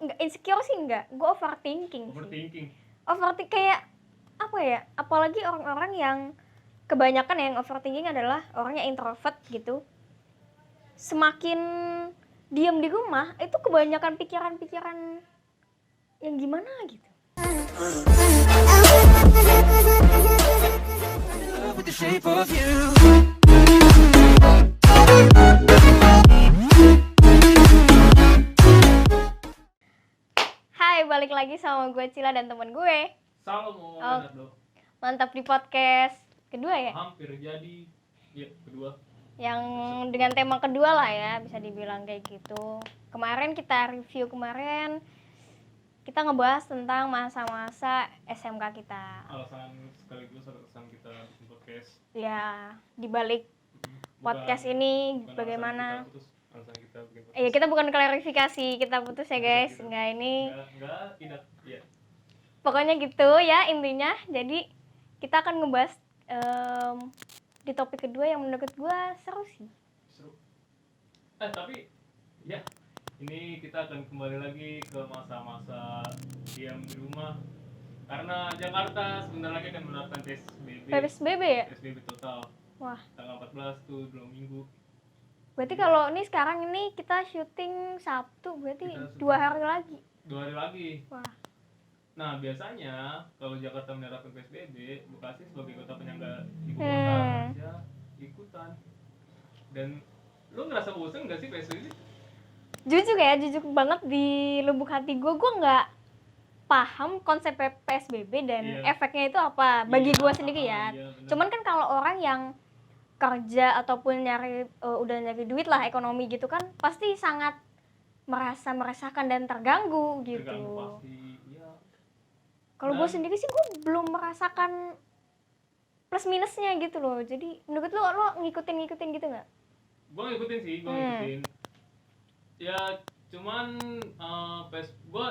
enggak insecure sih enggak, gue overthinking kayak apa ya, apalagi orang-orang yang kebanyakan yang overthinking adalah orang yang introvert gitu. Semakin diam di rumah itu kebanyakan pikiran-pikiran yang gimana gitu. Hai, balik lagi sama gue Cila dan temen gue Salomo. Mantap di podcast kedua ya? Hampir jadi, ya kedua. Yang dengan tema kedua lah ya, bisa dibilang kayak gitu. Kemarin kita review kita ngebahas tentang masa-masa SMK kita. Alasan sekaligus alasan kita bikin podcast. Ya, dibalik podcast ini bukan bagaimana? Alasan kita bikin podcast. Iya, kita bukan klarifikasi, kita putus ya guys. Enggak ini. Tidak, ya. Pokoknya gitu ya intinya. Jadi kita akan ngebahas di topik kedua yang menurut gue seru sih. Tapi ya, ini kita akan kembali lagi ke masa-masa diam di rumah. Karena Jakarta sebentar lagi akan menerapkan PSBB ya? PSBB total. Wah. Tanggal 14 tuh 2 minggu. Berarti kalau ini sekarang ini kita syuting Sabtu, berarti 2 hari lagi. 2 hari lagi. Wah. Nah, biasanya kalau Jakarta menerapkan PSBB, Bekasi sebagai kota penyangga ibu kota harusnya ikutan. Dan lu ngerasa bosan nggak sih PSBB? Jujur banget di lubuk hati gue nggak paham konsep PSBB dan efeknya itu apa bagi gue sendiri ya. Cuman kan kalau orang yang kerja ataupun udah nyari duit lah, ekonomi gitu kan, pasti sangat merasakan dan terganggu gitu. Pasti, ya. Kalau gue sendiri sih gue belum merasakan plus minusnya gitu loh. Jadi menurut lo ngikutin gitu nggak? Gue ngikutin. Ya cuman gue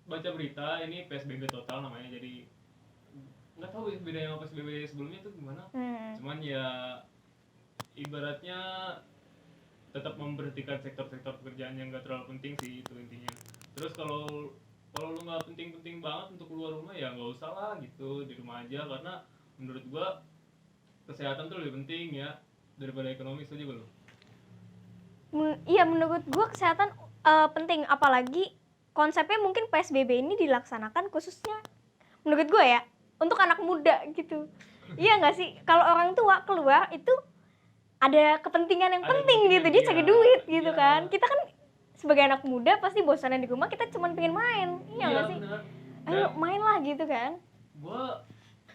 baca berita ini PSBB total namanya, jadi nggak tahu bedanya sama PSBB sebelumnya itu gimana. Cuman ya ibaratnya tetap memberhentikan sektor-sektor pekerjaan yang nggak terlalu penting sih, itu intinya. Terus kalau lu nggak penting-penting banget untuk keluar rumah ya nggak usah lah gitu, di rumah aja, karena menurut gue kesehatan tuh lebih penting ya daripada ekonomi. Setuju gak lu? Iya, menurut gue kesehatan penting, apalagi konsepnya mungkin PSBB ini dilaksanakan khususnya menurut gue ya untuk anak muda gitu. Iya nggak sih, kalau orang tua keluar itu ada kepentingan yang penting gitu, dia cari duit gitu kan. Kita kan sebagai anak muda pasti bosanan di rumah, kita cuma pengen main, iya nggak sih? Ayo main lah gitu kan. Gue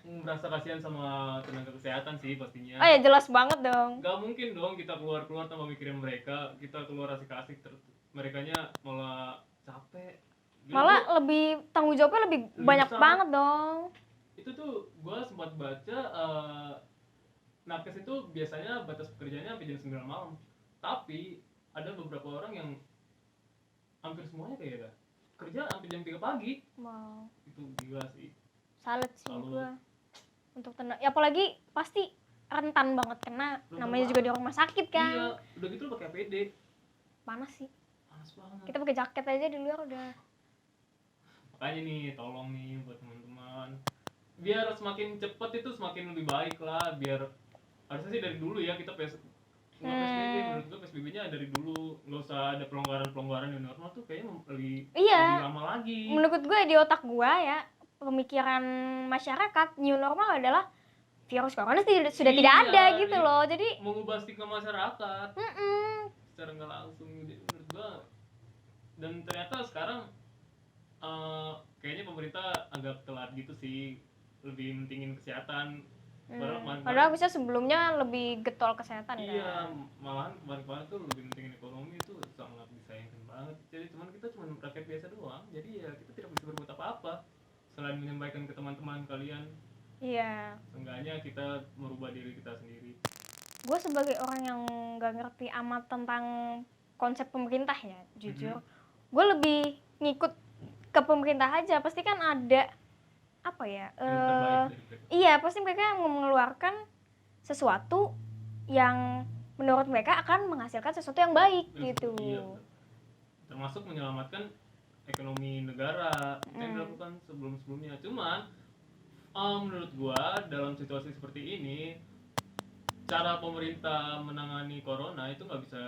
merasa kasihan sama tenaga kesehatan sih pastinya. Oh ya jelas banget dong. Gak mungkin dong kita keluar tanpa mikirin mereka, kita keluar asik-asik merekanya malah capek. Malah lebih tanggung jawabnya lebih banyak banget dong. Itu tuh gue sempat baca nakes itu biasanya batas pekerjaannya sampai jam 9 malam. Tapi ada beberapa orang yang hampir semuanya kayak kerja sampai jam 3 pagi. Wow. Itu gila sih. Salut sih gue. Untuk ya apalagi pasti rentan banget kena, namanya juga di rumah sakit kan. Iya, udah gitu lo pakai APD. Panas sih. Panas banget. Kita pakai jaket aja di luar udah. Makanya nih, tolong nih buat teman-teman. Biar semakin cepat itu semakin lebih baik lah, biar harusnya sih dari dulu ya kita PSBB, menurut gue PSBB-nya dari dulu, nggak usah ada pelonggaran yang normal tuh kayaknya lebih lama lagi. Menurut gue di otak gue ya, pemikiran masyarakat new normal adalah virus corona sudah tidak ada gitu loh. Jadi mengubah stigma masyarakat secara nggak langsung menurut gue. Dan ternyata sekarang kayaknya pemerintah agak telat gitu sih, lebih mentingin kesehatan. Padahal bisa sebelumnya lebih getol kesehatan. Iya, malahan kemarin tuh lebih pentingin ekonomi, itu sangat disayangkan banget. Jadi kita cuma rakyat biasa doang, jadi ya kita tidak bisa berbuat apa-apa selain menyampaikan ke teman-teman kalian. Iya. Seenggaknya kita merubah diri kita sendiri. Gue sebagai orang yang nggak ngerti amat tentang konsep pemerintah ya, jujur, gue lebih ngikut ke pemerintah aja. Pasti kan ada apa ya? Iya, pasti mereka yang mengeluarkan sesuatu yang menurut mereka akan menghasilkan sesuatu yang baik gitu. Iya, termasuk menyelamatkan ekonomi negara yang dilakukan sebelum-sebelumnya. Cuman menurut gua dalam situasi seperti ini cara pemerintah menangani corona itu nggak bisa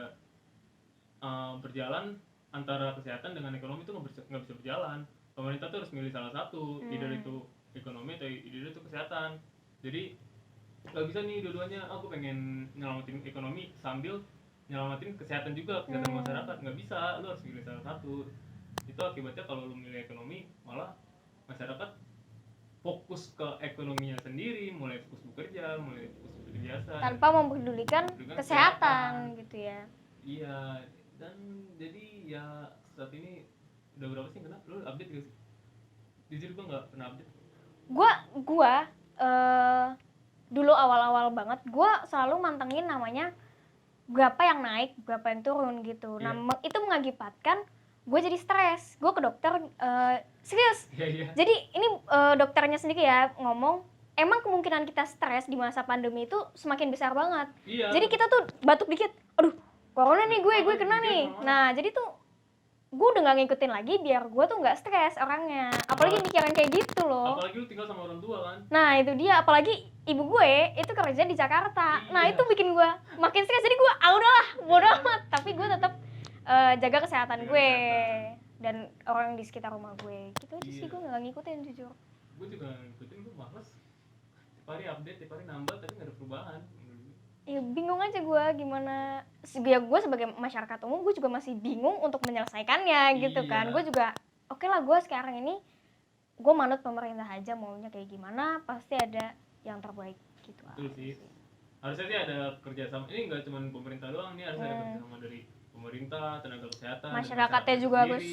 berjalan, antara kesehatan dengan ekonomi itu nggak bisa berjalan. Pemerintah tuh harus milih salah satu, either itu ekonomi atau either itu kesehatan. Jadi nggak bisa nih dua-duanya, aku pengen nyelamatin ekonomi sambil nyelamatin kesehatan juga, kesehatan masyarakat. Nggak bisa, lu harus milih salah satu. Itu akibatnya kalau lu milih ekonomi malah masyarakat fokus ke ekonominya sendiri, mulai fokus bekerja, mulai fokus seperti biasa tanpa mempedulikan kesehatan gitu ya. Iya, dan jadi ya saat ini udah berapa sih kena? Lu update gak sih? Jujur gua nggak pernah update. Gua dulu awal-awal banget gua selalu mantengin namanya berapa yang naik, berapa yang turun gitu. Nah, itu mengakibatkan gue jadi stres. Gue ke dokter, serius. Iya. Jadi ini dokternya sendiri ya ngomong, emang kemungkinan kita stres di masa pandemi itu semakin besar banget. Iya. Jadi kita tuh batuk dikit, aduh, corona nih gue kena nih. Nah, jadi tuh gue udah gak ngikutin lagi biar gue tuh gak stres orangnya. Apalagi mikirin kayak gitu loh. Apalagi lu tinggal sama orang tua kan. Nah itu dia, apalagi ibu gue itu kerja di Jakarta. Nah itu bikin gue makin stres. Jadi gue udahlah bodo amat. Tapi gue tetap jaga kesehatan gue dan orang di sekitar rumah gue. Gitu aja sih, gue gak ngikutin jujur. Gue juga ngikutin, gue males. Tiap hari update, tiap hari nambah tapi gak ada perubahan. Ya bingung aja gue gimana. Ya gue sebagai masyarakat umum gue juga masih bingung untuk menyelesaikannya gitu kan. Gue juga oke lah, gue sekarang ini gue manut pemerintah aja, maunya kayak gimana pasti ada yang terbaik gitu. Betul sih. Harusnya sih ada kerjasama. Ini nggak cuma pemerintah doang nih, harusnya ada kerjasama dari pemerintah, tenaga kesehatan, masyarakatnya juga harus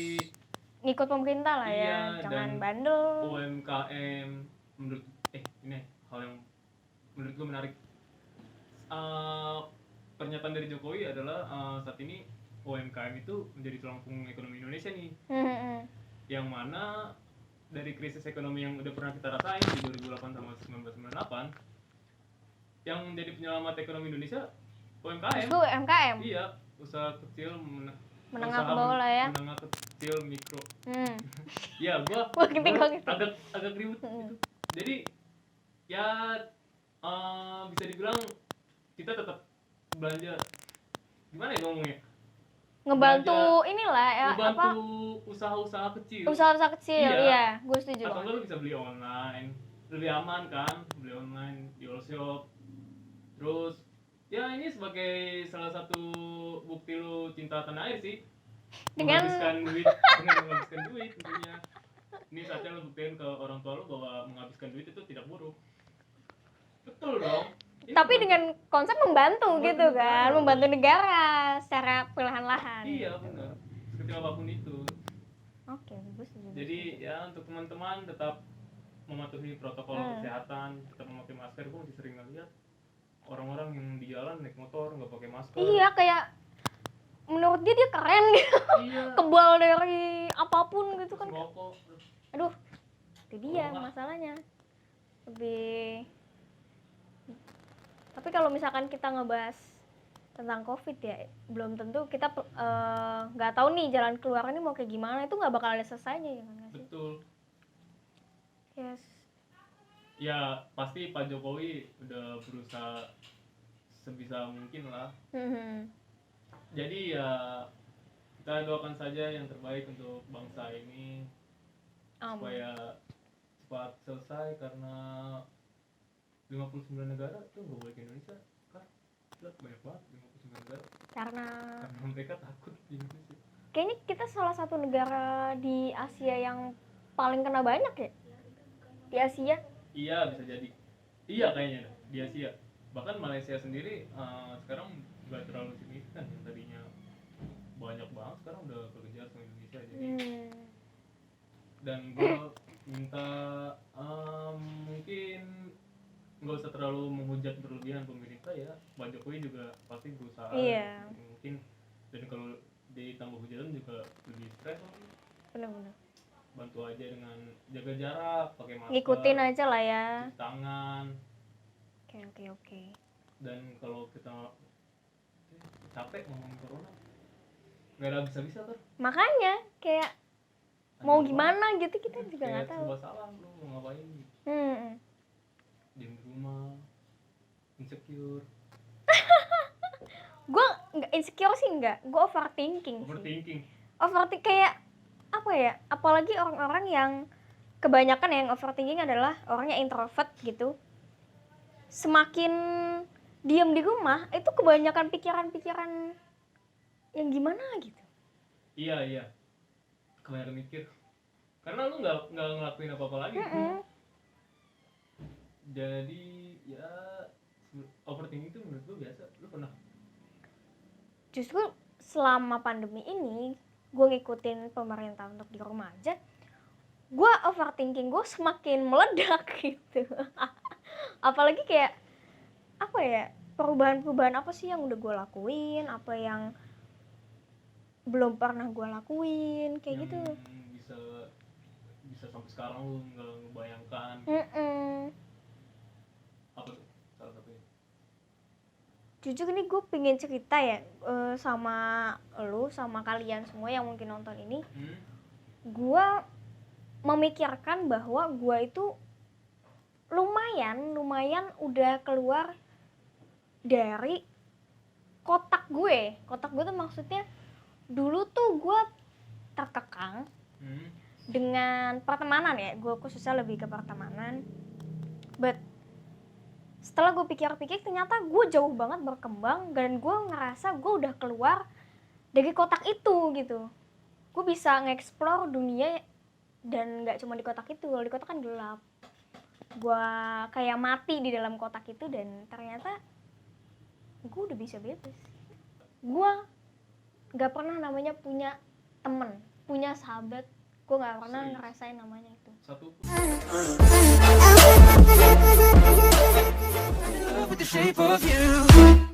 ngikut pemerintah lah ya, jangan bandel. UMKM menurut ini hal yang menurut gue menarik. Pernyataan dari Jokowi adalah saat ini UMKM itu menjadi tulang punggung ekonomi Indonesia nih. Yang mana dari krisis ekonomi yang udah pernah kita rasain di 2008 sama 1998, yang menjadi penyelamat ekonomi Indonesia UMKM. Itu UMKM. Iya, usaha kecil menengah ke bawah lah ya. Menengah kecil mikro. Iya, gua agak ribut gitu. Jadi ya bisa dibilang kita tetap belanja, gimana ya ngomongnya, ngebantu inilah ya, ngebantu usaha-usaha kecil. Usaha-usaha kecil, iya, gue setuju. Atau lu bisa beli online, lebih aman kan, beli online di all shop. Terus ya ini sebagai salah satu bukti lu cinta tanah air sih, dengan menghabiskan duit tentunya. Ini saatnya lu buktiin ke orang tua lu bahwa menghabiskan duit itu tidak buruk. Betul dong. Tapi dengan konsep membantu gitu kan, membantu negara secara perlahan-lahan. Iya benar, sekecil apapun itu. Oke, bagus. Jadi ya untuk teman-teman tetap mematuhi protokol kesehatan, tetap memakai masker. Gue masih sering ngeliat orang-orang yang di jalan naik motor nggak pakai masker. Iya, kayak menurut dia keren gitu. Iya. Kebal dari apapun gitu kan. Rokok. Aduh, itu dia masalahnya. Lebih. Tapi kalau misalkan kita ngebahas tentang COVID ya, belum tentu kita nggak tahu nih jalan keluar ini mau kayak gimana, itu nggak bakal ada selesainya ya kan? Betul. Yes. Ya pasti Pak Jokowi udah berusaha sebisa mungkin lah. Jadi ya kita doakan saja yang terbaik untuk bangsa ini supaya cepat selesai, karena 59 negara itu nggak boleh ke Indonesia kan, banyak banget 59 negara karena mereka takut di Indonesia. Kayaknya kita salah satu negara di Asia yang paling kena banyak ya, di Asia. Iya bisa jadi, iya kayaknya di Asia. Bahkan Malaysia sendiri sekarang nggak terlalu signifikan, yang tadinya banyak banget sekarang udah kekejar sama Indonesia. Jadi dan gue minta mungkin nggak usah terlalu menghujat berlebihan pemerintah ya. Pak Jokowi juga pasti berusaha. Iya. Mungkin dan kalau ditambah hujatan juga lebih stres. Benar-benar. Bantu aja dengan jaga jarak, pakai masker. Ngikutin aja lah ya. Cuci tangan. Oke. Dan kalau kita capek ngomongin corona, nggak ada bisa-bisa kan? Makanya kayak mau gimana gitu, kita juga kayak nggak tahu. serba salah lu mau ngapain gitu. Diem di rumah insecure. Gue nggak insecure sih, nggak, gue overthinking Overthinking. kayak apa ya, apalagi orang-orang yang kebanyakan yang overthinking adalah orangnya introvert gitu. Semakin diem di rumah itu kebanyakan pikiran-pikiran yang gimana gitu. Iya kebanyakan mikir karena lu nggak ngelakuin apa-apa lagi. Jadi ya overthinking itu menurut lu biasa. Lu pernah? Justru selama pandemi ini gue ngikutin pemerintah untuk di rumah aja, gue overthinking gue semakin meledak gitu. Apalagi kayak apa ya, perubahan apa sih yang udah gue lakuin, apa yang belum pernah gue lakuin kayak yang gitu. bisa sampai sekarang lu nggak ngebayangkan. Apa tuh salah satunya? Jujur ini gue pengen cerita ya sama lu, sama kalian semua yang mungkin nonton ini. Gue memikirkan bahwa gue itu lumayan udah keluar dari kotak gue tuh maksudnya dulu tuh gue terkekang dengan pertemanan ya, gue khususnya lebih ke pertemanan. But setelah gue pikir-pikir ternyata gue jauh banget berkembang dan gue ngerasa gue udah keluar dari kotak itu gitu. Gue bisa nge-explore dunia dan nggak cuma di kotak itu. Kalau di kotak kan gelap, gue kayak mati di dalam kotak itu dan ternyata gue udah bisa bebas. Gue nggak pernah namanya punya temen, punya sahabat. Gue nggak pernah ngerasain namanya itu. Satu with the shape of you.